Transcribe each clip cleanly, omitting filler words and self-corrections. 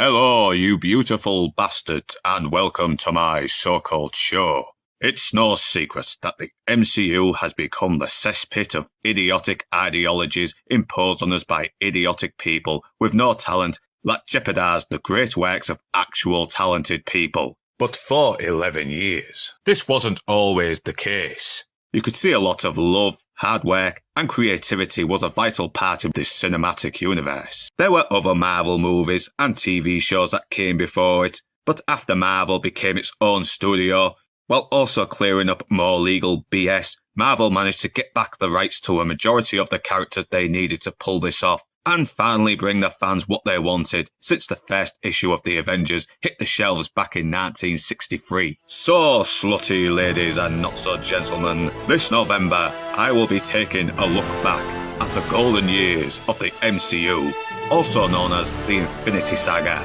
Hello, you beautiful bastards, and welcome to my so-called show. It's no secret that the M.C.U. has become the cesspit of idiotic ideologies imposed on us by idiotic people with no talent that jeopardise the great works of actual talented people. But for 11 years, this wasn't always the case. You could see a lot of love, hard work, and creativity was a vital part of this cinematic universe. There were other Marvel movies and TV shows that came before it, but after Marvel became its own studio, while also clearing up more legal BS, Marvel managed to get back the rights to a majority of the characters they needed to pull this off, and finally bring the fans what they wanted since the first issue of the Avengers hit the shelves back in 1963. So, slutty ladies and not-so-gentlemen, this November I will be taking a look back at the golden years of the M.C.U, also known as the Infinity Saga.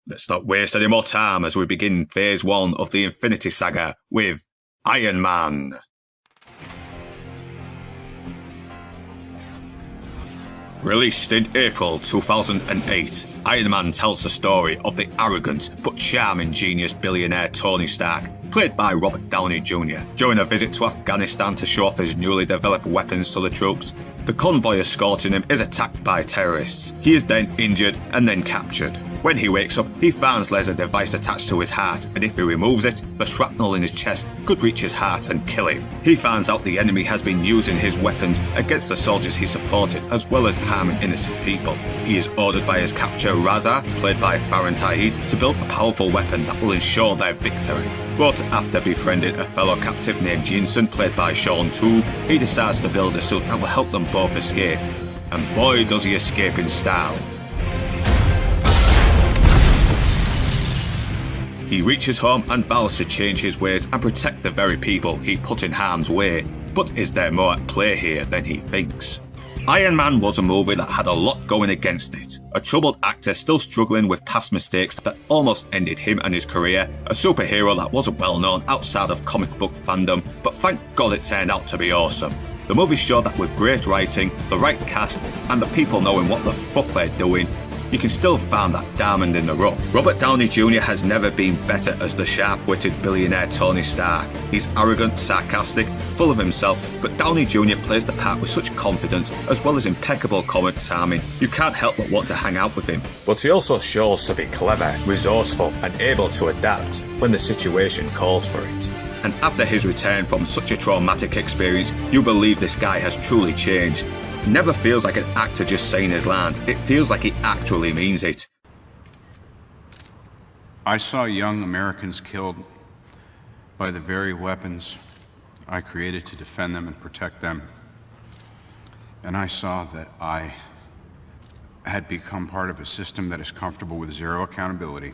Let's not waste any more time as we begin Phase 1 of the Infinity Saga with Iron Man. Released in April 2008, Iron Man tells the story of the arrogant but charming genius billionaire Tony Stark, played by Robert Downey Jr. During a visit to Afghanistan to show off his newly developed weapons to the troops, the convoy escorting him is attacked by terrorists. He is then injured and then captured. When he wakes up, he finds there's a device attached to his heart, and if he removes it, the shrapnel in his chest could reach his heart and kill him. He finds out the enemy has been using his weapons against the soldiers he supported, as well as harming innocent people. He is ordered by his captor Raza, played by Farron Tahit, to build a powerful weapon that will ensure their victory. But after befriending a fellow captive named Jinsen, played by Sean Tube, he decides to build a suit that will help them both escape. And boy does he escape in style. He reaches home and vows to change his ways and protect the very people he put in harm's way. But is there more at play here than he thinks? Iron Man was a movie that had a lot going against it. A troubled actor still struggling with past mistakes that almost ended him and his career. A superhero that wasn't well known outside of comic book fandom, but thank God it turned out to be awesome. The movie showed that with great writing, the right cast, and the people knowing what the fuck they're doing, you can still find that diamond in the rough. Robert Downey Jr. has never been better as the sharp-witted billionaire Tony Stark. He's arrogant, sarcastic, full of himself, but Downey Jr. plays the part with such confidence, as well as impeccable comic timing. You can't help but want to hang out with him. But he also shows to be clever, resourceful, and able to adapt when the situation calls for it. And after his return from such a traumatic experience, you believe this guy has truly changed. It never feels like an actor just saying his lines, it feels like he actually means it. I saw young Americans killed by the very weapons I created to defend them and protect them. And I saw that I had become part of a system that is comfortable with zero accountability.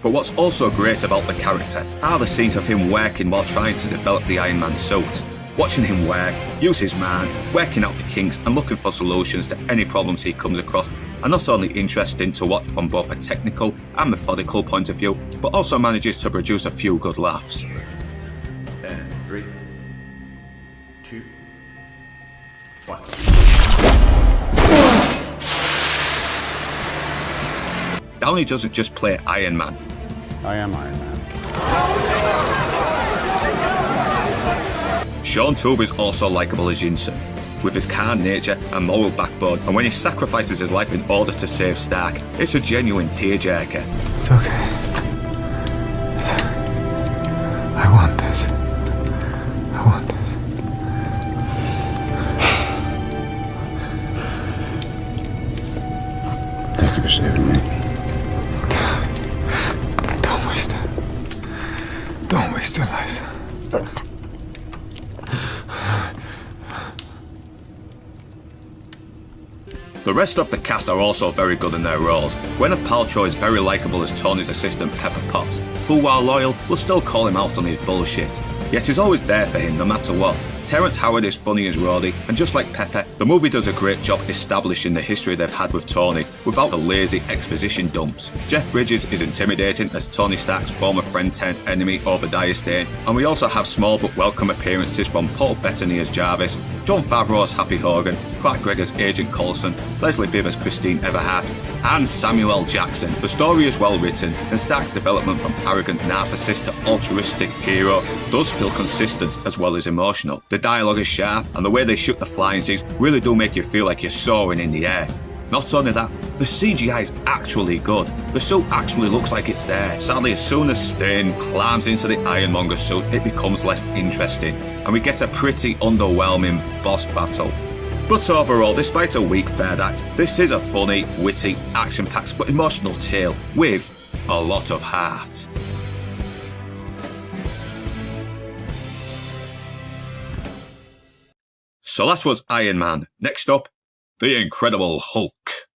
But what's also great about the character are the scenes of him working while trying to develop the Iron Man suit. Watching him work, use his mind, working out the kinks and looking for solutions to any problems he comes across are not only interesting to watch from both a technical and methodical point of view, but also manages to produce a few good laughs. And 3, 2, 1. Downey doesn't just play Iron Man. I am Iron Man. Sean Tube is also likeable as Jinsen, with his calm nature and moral backbone, and when he sacrifices his life in order to save Stark, it's a genuine tearjerker. It's okay. I want this. I want this. Thank you for saving me. Don't waste it. Don't waste your lives. The rest of the cast are also very good in their roles. Gwyneth Paltrow is very likeable as Tony's assistant Pepper Potts, who while loyal will still call him out on his bullshit. Yet is always there for him no matter what. Terrence Howard is funny as Roddy, and just like Pepper, the movie does a great job establishing the history they've had with Tony without the lazy exposition dumps. Jeff Bridges is intimidating as Tony Stark's former friend turned enemy Obadiah Stane, and we also have small but welcome appearances from Paul Bettany as Jarvis, Jon Favreau as Happy Hogan, Clark Gregg as Agent Coulson, Leslie Bibb as Christine Everhart, and Samuel L. Jackson. The story is well written, and Stark's development from arrogant narcissist to altruistic hero does feel consistent as well as emotional. The dialogue is sharp, and the way they shoot the flying scenes really do make you feel like you're soaring in the air. Not only that, the CGI is actually good. The suit actually looks like it's there. Sadly, as soon as Stane climbs into the Ironmonger suit, it becomes less interesting, and we get a pretty underwhelming boss battle. But overall, despite a weak third act, this is a funny, witty, action-packed but emotional tale with a lot of heart. So that was Iron Man. Next up, The Incredible Hulk.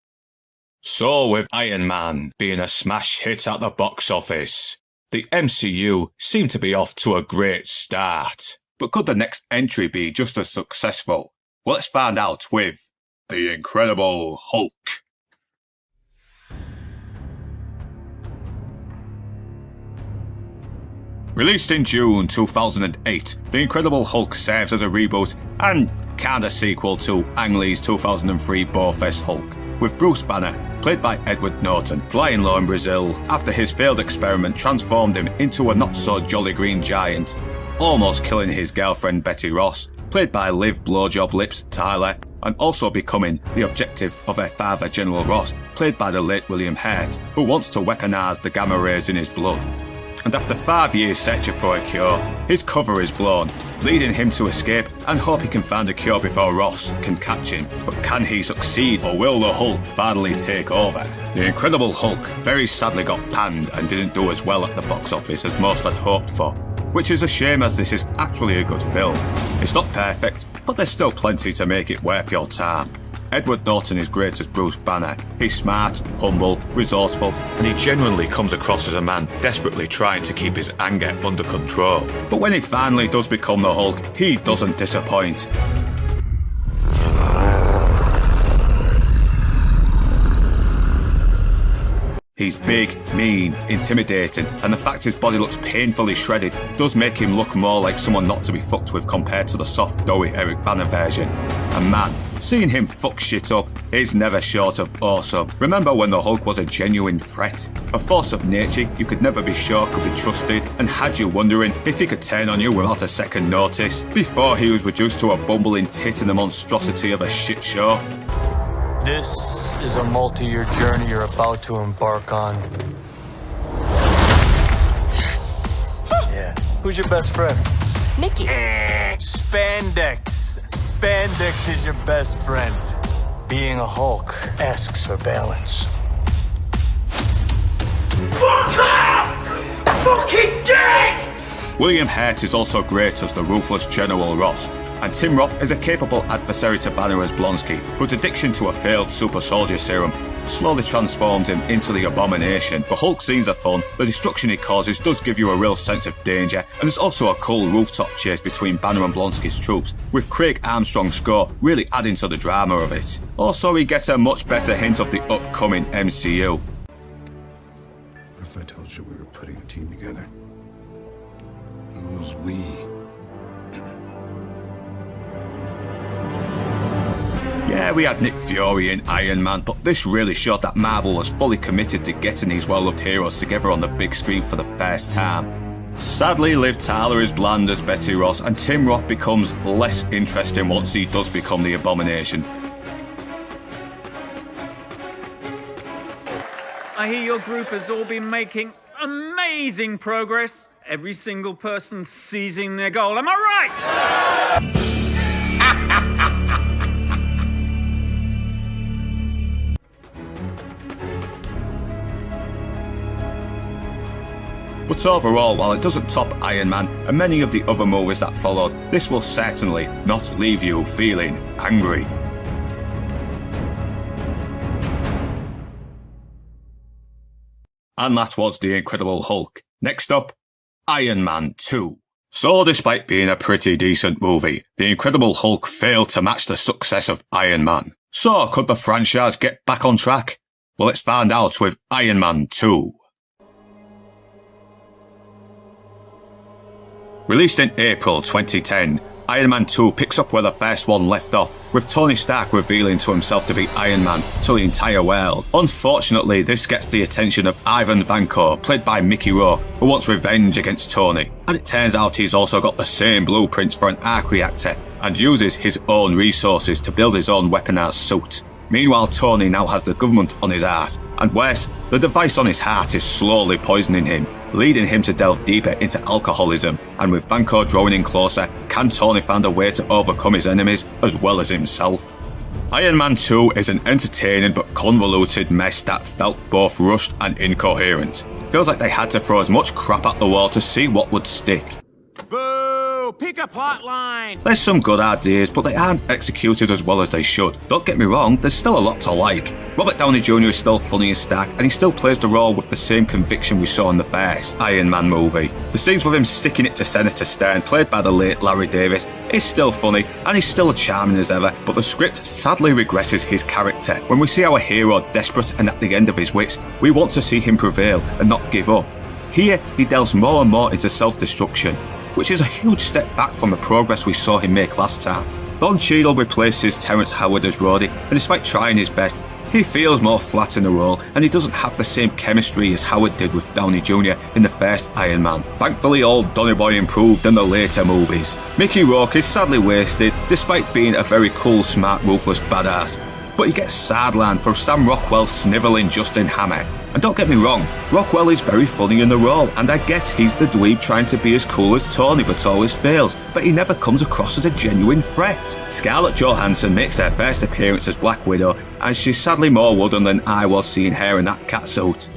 So with Iron Man being a smash hit at the box office, the MCU seemed to be off to a great start. But could the next entry be just as successful? Well, let's find out with The Incredible Hulk. Released in June 2008, The Incredible Hulk serves as a reboot and kinda sequel to Ang Lee's 2003 Bowfest Hulk, with Bruce Banner, played by Edward Norton, flying low in Brazil after his failed experiment transformed him into a not-so-jolly green giant, almost killing his girlfriend Betty Ross, played by Liv Blowjob Lips Tyler, and also becoming the objective of her father General Ross, played by the late William Hurt, who wants to weaponise the gamma rays in his blood. And after 5 years searching for a cure, his cover is blown, leading him to escape and hope he can find a cure before Ross can catch him. But can he succeed, or will the Hulk finally take over? The Incredible Hulk very sadly got panned and didn't do as well at the box office as most had hoped for, which is a shame as this is actually a good film. It's not perfect, but there's still plenty to make it worth your time. Edward Norton is great as Bruce Banner. He's smart, humble, resourceful, and he genuinely comes across as a man desperately trying to keep his anger under control. But when he finally does become the Hulk, he doesn't disappoint. He's big, mean, intimidating, and the fact his body looks painfully shredded does make him look more like someone not to be fucked with compared to the soft, doughy Eric Banner version. And man, seeing him fuck shit up is never short of awesome. Remember when the Hulk was a genuine threat? A force of nature you could never be sure could be trusted, and had you wondering if he could turn on you without a second notice, before he was reduced to a bumbling tit and a monstrosity of a shit show. This is a multi-year journey you're about to embark on. Yes! Yeah. Who's your best friend? Nikki. Spandex. Spandex is your best friend. Being a Hulk asks for balance. Fuck off! Fucking dick! William Hurt is also great as the ruthless General Ross, and Tim Roth is a capable adversary to Banner as Blonsky, whose addiction to a failed super soldier serum slowly transforms him into the Abomination. The Hulk scenes are fun, the destruction he causes does give you a real sense of danger, and there's also a cool rooftop chase between Banner and Blonsky's troops, with Craig Armstrong's score really adding to the drama of it. Also, we get a much better hint of the upcoming MCU. What if I told you we were putting a team together? Who's we? Yeah, we had Nick Fury in Iron Man, but this really showed that Marvel was fully committed to getting these well-loved heroes together on the big screen for the first time. Sadly, Liv Tyler is bland as Betty Ross, and Tim Roth becomes less interesting once he does become the Abomination. I hear your group has all been making amazing progress. Every single person seizing their goal. Am I right? But overall, while it doesn't top Iron Man and many of the other movies that followed, this will certainly not leave you feeling angry. And that was The Incredible Hulk. Next up, Iron Man 2. So despite being a pretty decent movie, The Incredible Hulk failed to match the success of Iron Man. So could the franchise get back on track? Well, let's find out with Iron Man 2. Released in April 2010, Iron Man 2 picks up where the first one left off, with Tony Stark revealing to himself to be Iron Man to the entire world. Unfortunately, this gets the attention of Ivan Vanko, played by Mickey Rourke, who wants revenge against Tony. And it turns out he's also got the same blueprints for an arc reactor, and uses his own resources to build his own weaponized suit. Meanwhile, Tony now has the government on his ass, and worse, the device on his heart is slowly poisoning him, leading him to delve deeper into alcoholism. And with Vanko drawing in closer, can Tony find a way to overcome his enemies as well as himself? Iron Man 2 is an entertaining but convoluted mess that felt both rushed and incoherent. It feels like they had to throw as much crap at the wall to see what would stick. Boo! Pick a plot line! There's some good ideas, but they aren't executed as well as they should. Don't get me wrong, there's still a lot to like. Robert Downey Jr. is still funny as Stark, and he still plays the role with the same conviction we saw in the first Iron Man movie. The scenes with him sticking it to Senator Stern, played by the late Larry Davis, is still funny, and he's still as charming as ever, but the script sadly regresses his character. When we see our hero desperate and at the end of his wits, we want to see him prevail and not give up. Here, he delves more and more into self-destruction, which is a huge step back from the progress we saw him make last time. Don Cheadle replaces Terrence Howard as Rhodey, and despite trying his best, he feels more flat in the role, and he doesn't have the same chemistry as Howard did with Downey Jr. in the first Iron Man. Thankfully, old Donny Boy improved in the later movies. Mickey Rourke is sadly wasted, despite being a very cool, smart, ruthless badass. But he gets sidelined for Sam Rockwell's snivelling Justin Hammer. And don't get me wrong, Rockwell is very funny in the role, and I guess he's the dweeb trying to be as cool as Tony but always fails, but he never comes across as a genuine threat. Scarlett Johansson makes her first appearance as Black Widow, and she's sadly more wooden than I was seeing her in that catsuit.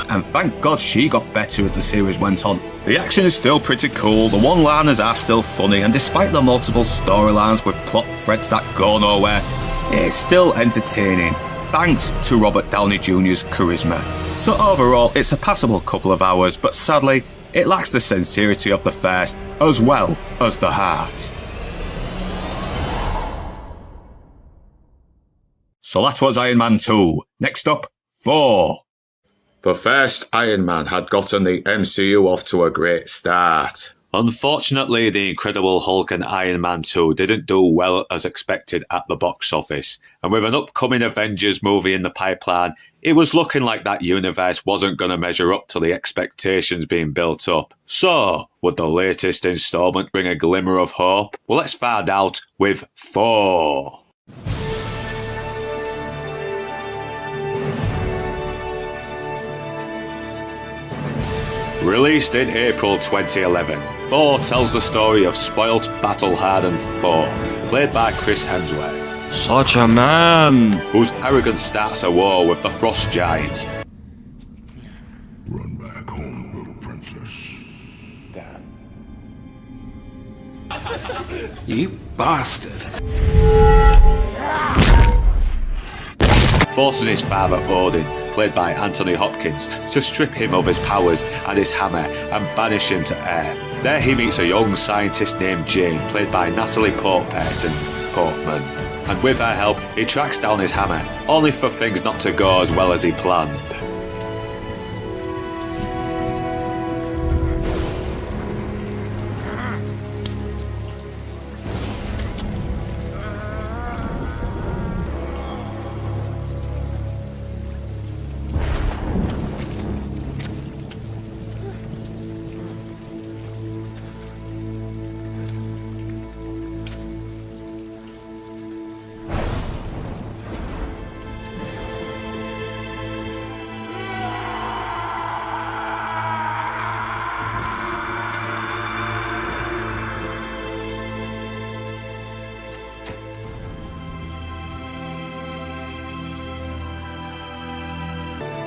And thank God she got better as the series went on. The action is still pretty cool, the one-liners are still funny, and despite the multiple storylines with plot threads that go nowhere, it's still entertaining, thanks to Robert Downey Jr.'s charisma. So overall, it's a passable couple of hours, but sadly, it lacks the sincerity of the first, as well as the heart. So that was Iron Man 2. Next up, Thor. The first Iron Man had gotten the MCU off to a great start. Unfortunately, The Incredible Hulk and Iron Man 2 didn't do well as expected at the box office, and with an upcoming Avengers movie in the pipeline, it was looking like that universe wasn't going to measure up to the expectations being built up. So, would the latest installment bring a glimmer of hope? Well, let's find out with Thor. Released in April 2011, Thor tells the story of spoilt, battle-hardened Thor, played by Chris Hemsworth. Such a man! Whose arrogance starts a war with the Frost Giants. Run back home, little princess. Dad. You bastard. Forcing his father Odin, played by Anthony Hopkins, to strip him of his powers and his hammer and banish him to Earth. There he meets a young scientist named Jane, played by Natalie Portman. And with her help, he tracks down his hammer, only for things not to go as well as he planned.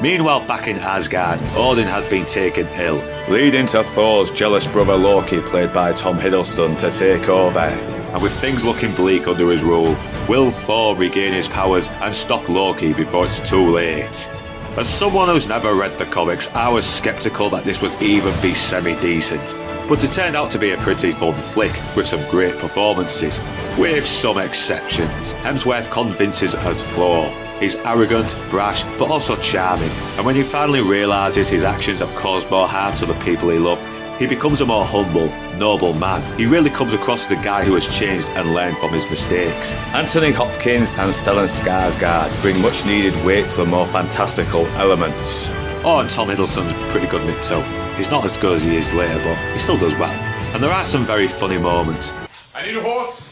Meanwhile, back in Asgard, Odin has been taken ill, leading to Thor's jealous brother Loki, played by Tom Hiddleston, to take over. And with things looking bleak under his rule, will Thor regain his powers and stop Loki before it's too late? As someone who's never read the comics, I was sceptical that this would even be semi-decent. But it turned out to be a pretty fun flick, with some great performances. With some exceptions. Hemsworth convinces as Thor. He's arrogant, brash, but also charming. And when he finally realises his actions have caused more harm to the people he loved, he becomes a more humble, noble man. He really comes across as a guy who has changed and learned from his mistakes. Anthony Hopkins and Stellan Skarsgård bring much needed weight to the more fantastical elements. Oh, and Tom Hiddleston's pretty good in it too. He's not as good as he is later, but he still does well. And there are some very funny moments. I need a horse.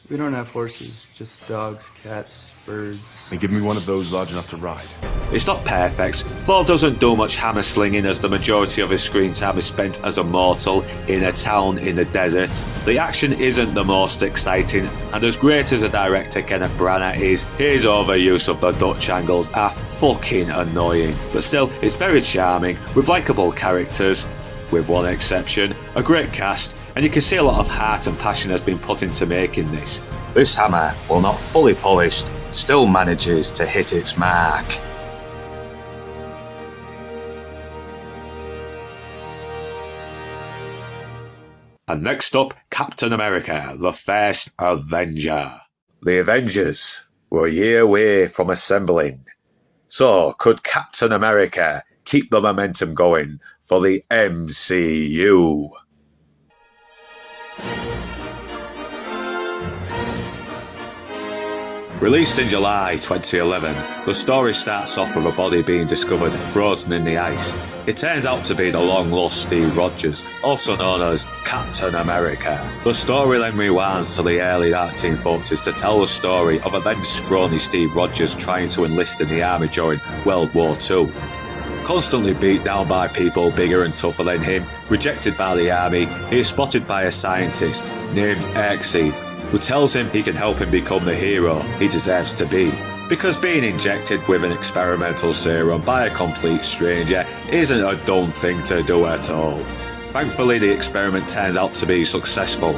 We don't have horses, just dogs, cats, birds. And give me one of those large enough to ride. It's not perfect. Thor doesn't do much hammer slinging, as the majority of his screen time is spent as a mortal in a town in the desert. The action isn't the most exciting, and as great as a director Kenneth Branagh is, his overuse of the Dutch angles are fucking annoying. But still, it's very charming, with likeable characters, with one exception, a great cast, and you can see a lot of heart and passion has been put into making this. This hammer, while not fully polished, still manages to hit its mark. And next up, Captain America, the first Avenger. The Avengers were a year away from assembling. So, could Captain America keep the momentum going for the M.C.U? Released in July 2011, the story starts off with a body being discovered frozen in the ice. It turns out to be the long-lost Steve Rogers, also known as Captain America. The story then rewinds to the early 1940s to tell the story of a then scrawny Steve Rogers trying to enlist in the army during World War II. Constantly beat down by people bigger and tougher than him, rejected by the army, he is spotted by a scientist named Erkseid, who tells him he can help him become the hero he deserves to be. Because being injected with an experimental serum by a complete stranger isn't a dumb thing to do at all. Thankfully, the experiment turns out to be successful.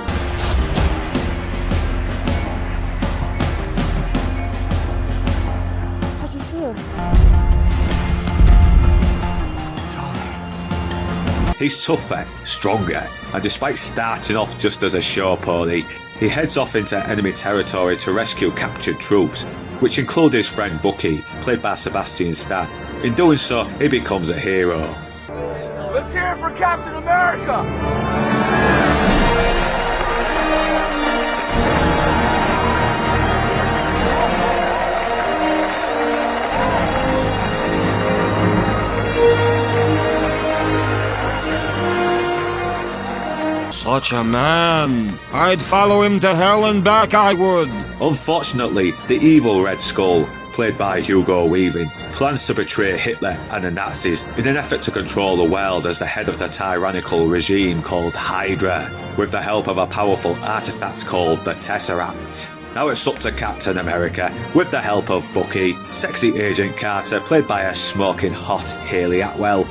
How do you feel? He's tougher, stronger, and despite starting off just as a show pony, he heads off into enemy territory to rescue captured troops, which include his friend Bucky, played by Sebastian Stan. In doing so, he becomes a hero. Let's hear it for Captain America! Such a man. I'd follow him to hell and back, I would. Unfortunately, the evil Red Skull, played by Hugo Weaving, plans to betray Hitler and the Nazis in an effort to control the world as the head of the tyrannical regime called Hydra, with the help of a powerful artifact called the Tesseract. Now it's up to Captain America, with the help of Bucky, sexy Agent Carter, played by a smoking hot Hayley Atwell,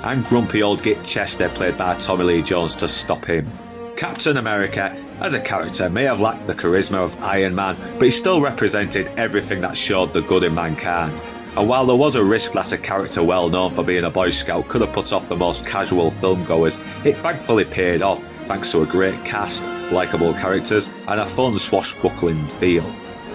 and grumpy old Git Chester, played by Tommy Lee Jones, to stop him. Captain America, as a character, may have lacked the charisma of Iron Man, but he still represented everything that showed the good in mankind. And while there was a risk that a character well known for being a Boy Scout could have put off the most casual filmgoers, it thankfully paid off thanks to a great cast, likeable characters, and a fun swashbuckling feel.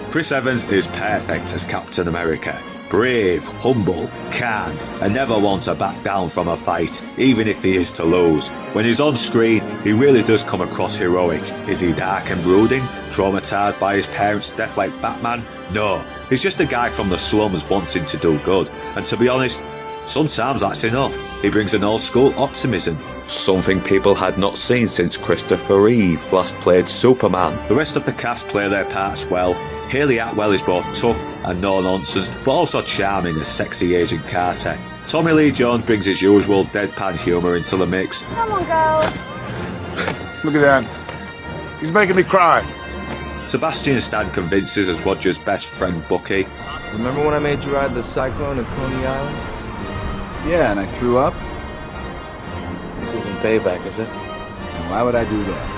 Chris Evans is perfect as Captain America. Brave, humble, calm, and never want to back down from a fight, even if he is to lose. When he's on screen, he really does come across heroic. Is he dark and brooding, traumatised by his parents' death like Batman? No, he's just a guy from the slums wanting to do good. And to be honest, sometimes that's enough. He brings an old school optimism, something people had not seen since Christopher Reeve last played Superman. The rest of the cast play their parts well. Hayley Atwell is both tough and no-nonsense, but also charming as sexy Agent Carter. Tommy Lee Jones brings his usual deadpan humour into the mix. Come on, girls. Look at that. He's making me cry. Sebastian Stan convinces as Roger's best friend Bucky. Remember when I made you ride the Cyclone at Coney Island? Yeah, and I threw up. This isn't payback, is it? And why would I do that?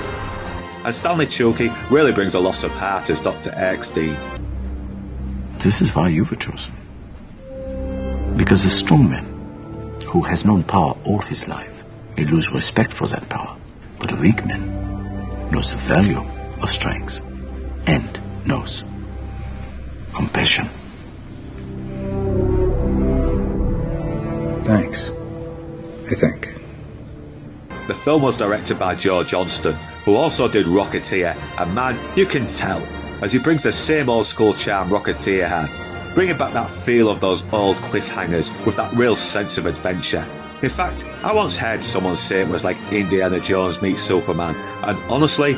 and Stanley Tucci really brings a lot of heart as Dr. Erskine. This is why you were chosen. Because a strong man who has known power all his life may lose respect for that power, but a weak man knows the value of strength and knows compassion. Thanks. I think. The film was directed by Joe Johnston, who also did Rocketeer, and man, you can tell, as he brings the same old school charm Rocketeer had, bringing back that feel of those old cliffhangers with that real sense of adventure. In fact, I once heard someone say it was like Indiana Jones meets Superman, and honestly,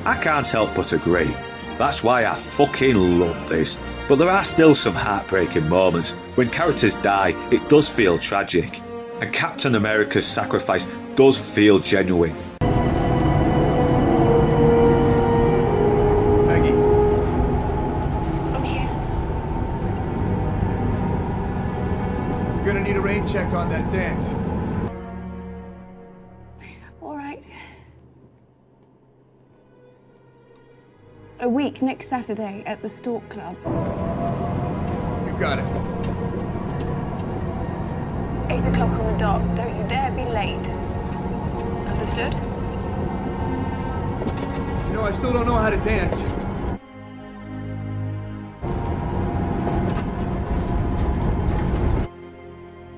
I can't help but agree. That's why I fucking love this. But there are still some heartbreaking moments. When characters die, it does feel tragic. And Captain America's sacrifice does feel genuine. Maggie? I'm here. You're gonna need a rain check on that dance. All right. A week next Saturday at the Stork Club. You got it. 8 o'clock on the dot. Don't you dare be late. Understood? You know, I still don't know how to dance.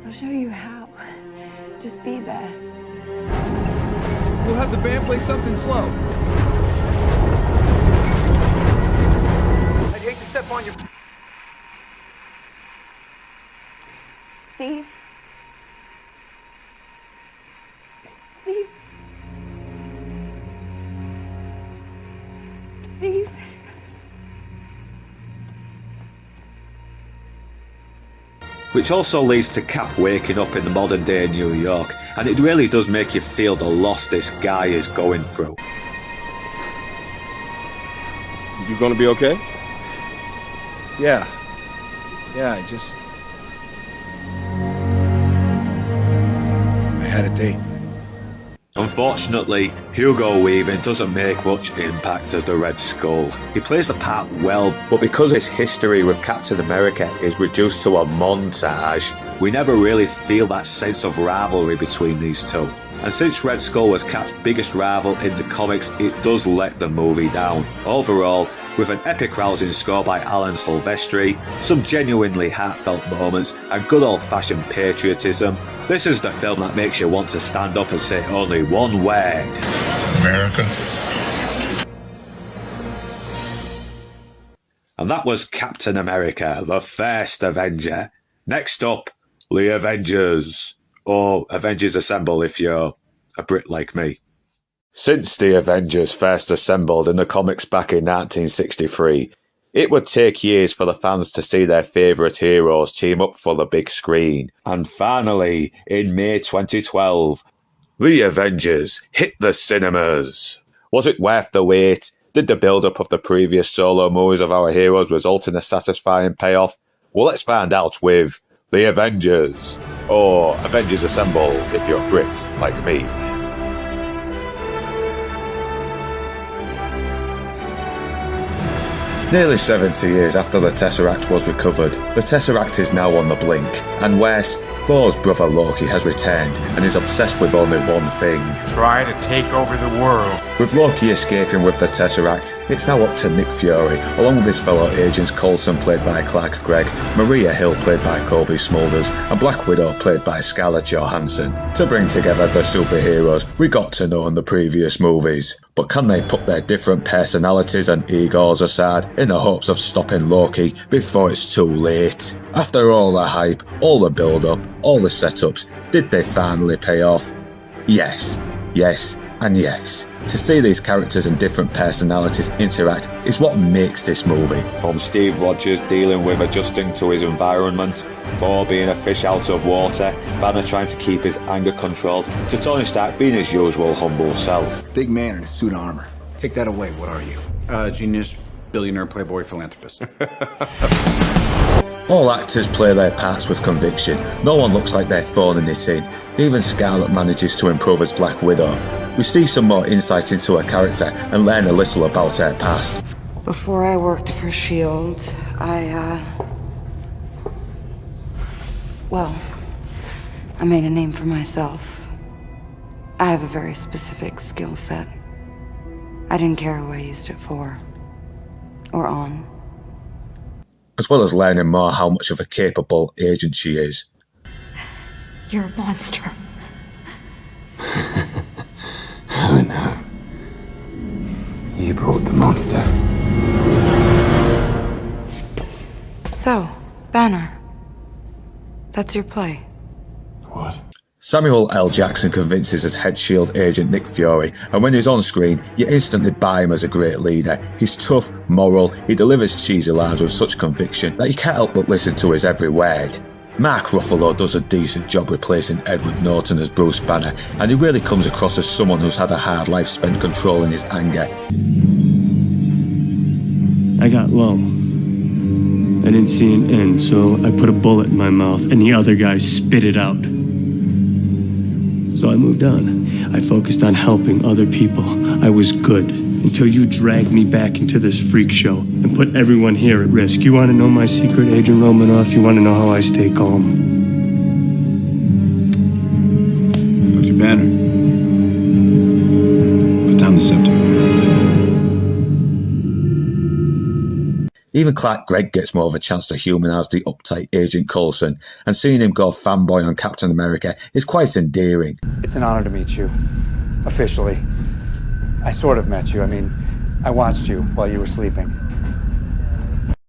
I'll show you how. Just be there. We'll have the band play something slow. I'd hate to step on your... Steve? Steve? Steve? Which also leads to Cap waking up in the modern day New York, and it really does make you feel the loss this guy is going through. You gonna be okay? Yeah, I just... I had a date. Unfortunately, Hugo Weaving doesn't make much impact as the Red Skull. He plays the part well, but because his history with Captain America is reduced to a montage, we never really feel that sense of rivalry between these two. And since Red Skull was Cap's biggest rival in the comics, it does let the movie down. Overall, with an epic rousing score by Alan Silvestri, some genuinely heartfelt moments, and good old-fashioned patriotism, this is the film that makes you want to stand up and say only one word. America. And that was Captain America, the first Avenger. Next up, the Avengers. Or Avengers Assemble if you're a Brit like me. Since the Avengers first assembled in the comics back in 1963, it would take years for the fans to see their favourite heroes team up for the big screen. And finally, in May 2012, the Avengers hit the cinemas. Was it worth the wait? Did the build-up of the previous solo movies of our heroes result in a satisfying payoff? Well, let's find out with the Avengers. Or Avengers Assemble if you're Brits like me. Nearly 70 years after the Tesseract was recovered, the Tesseract is now on the blink, and worse, Thor's brother Loki has returned and is obsessed with only one thing. Try to take over the world. With Loki escaping with the Tesseract, it's now up to Nick Fury, along with his fellow agents Coulson played by Clark Gregg, Maria Hill played by Colby Smulders, and Black Widow played by Scarlett Johansson, to bring together the superheroes we got to know in the previous movies. But can they put their different personalities and egos aside in the hopes of stopping Loki before it's too late? After all the hype, all the build-up, all the setups, did they finally pay off? Yes, and yes. To see these characters and different personalities interact is what makes this movie. From Steve Rogers dealing with adjusting to his environment, Thor being a fish out of water, Banner trying to keep his anger controlled, to Tony Stark being his usual humble self. Big man in a suit of armor. Take that away, what are you? Genius, billionaire, playboy, philanthropist. All actors play their parts with conviction. No one looks like they're phoning it in. Even Scarlett manages to improve as Black Widow. we see some more insight into her character and learn a little about her past. Before I worked for S.H.I.E.L.D., I made a name for myself. I have a very specific skill set. I didn't care who I used it for. Or on. As well as learning more how much of a capable agent she is. You're a monster. Oh no. You brought the monster. So, Banner. That's your play. What? Samuel L. Jackson convinces his head S.H.I.E.L.D. agent Nick Fury, and when he's on screen, you instantly buy him as a great leader. He's tough, moral, he delivers cheesy lines with such conviction that you can't help but listen to his every word. Mark Ruffalo does a decent job replacing Edward Norton as Bruce Banner, and he really comes across as someone who's had a hard life spent controlling his anger. I got low. I didn't see an end, so I put a bullet in my mouth, and the other guy spit it out. So I moved on. I focused on helping other people. I was good until you dragged me back into this freak show and put everyone here at risk. You want to know my secret, Agent Romanoff? You want to know how I stay calm? Dr. Banner. Put down the scepter. Even Clark Gregg gets more of a chance to humanise the uptight Agent Coulson, and seeing him go fanboy on Captain America is quite endearing. It's an honor to meet you. Officially. I sort of met you. I mean, I watched you while you were sleeping.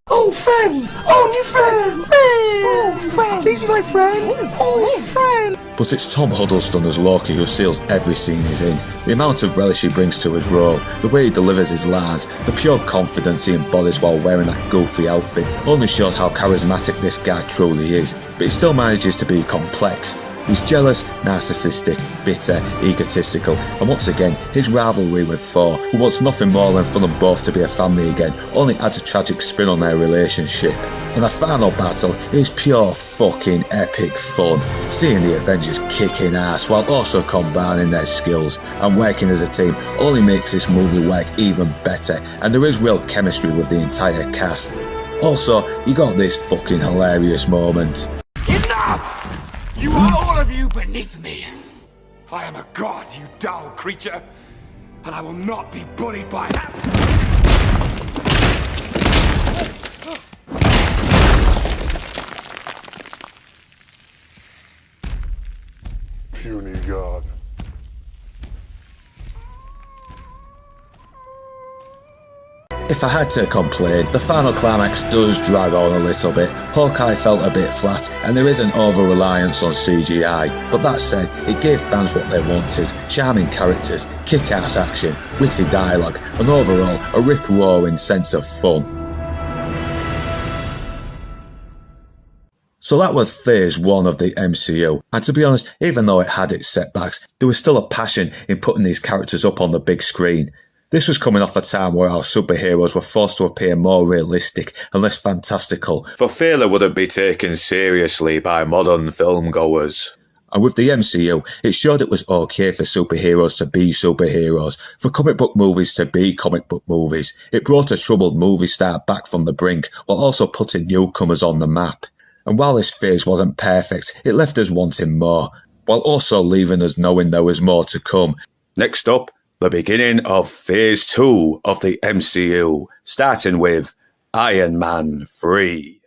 Oh, friend! Oh, new friend! Oh, friend! Please be my friend! Oh, friend! But it's Tom Huddleston as Loki who steals every scene he's in. The amount of relish he brings to his role, the way he delivers his lines, the pure confidence he embodies while wearing that goofy outfit only shows how charismatic this guy truly is, but he still manages to be complex. He's jealous, narcissistic, bitter, egotistical, and once again, his rivalry with Thor, who wants nothing more than for them both to be a family again, only adds a tragic spin on their relationship. And the final battle is pure fucking epic fun, seeing the Avengers kicking ass while also combining their skills and working as a team only makes this movie work even better, and there is real chemistry with the entire cast. Also, you got this fucking hilarious moment. Enough! You are all of you beneath me. I am a god, you dull creature, and I will not be bullied by that. Puny god. If I had to complain, the final climax does drag on a little bit. Hawkeye felt a bit flat, and there is an over-reliance on CGI, but that said, it gave fans what they wanted: charming characters, kick-ass action, witty dialogue, and overall, a rip-roaring sense of fun. So that was phase 1 of the MCU, and to be honest, even though it had its setbacks, there was still a passion in putting these characters up on the big screen. This was coming off a time where our superheroes were forced to appear more realistic and less fantastical, for fear they wouldn't be taken seriously by modern filmgoers. And with the MCU, it showed it was okay for superheroes to be superheroes, for comic book movies to be comic book movies. It brought a troubled movie star back from the brink, while also putting newcomers on the map. And while this phase wasn't perfect, it left us wanting more, while also leaving us knowing there was more to come. Next up, the beginning of phase 2 of the MCU, starting with Iron Man 3.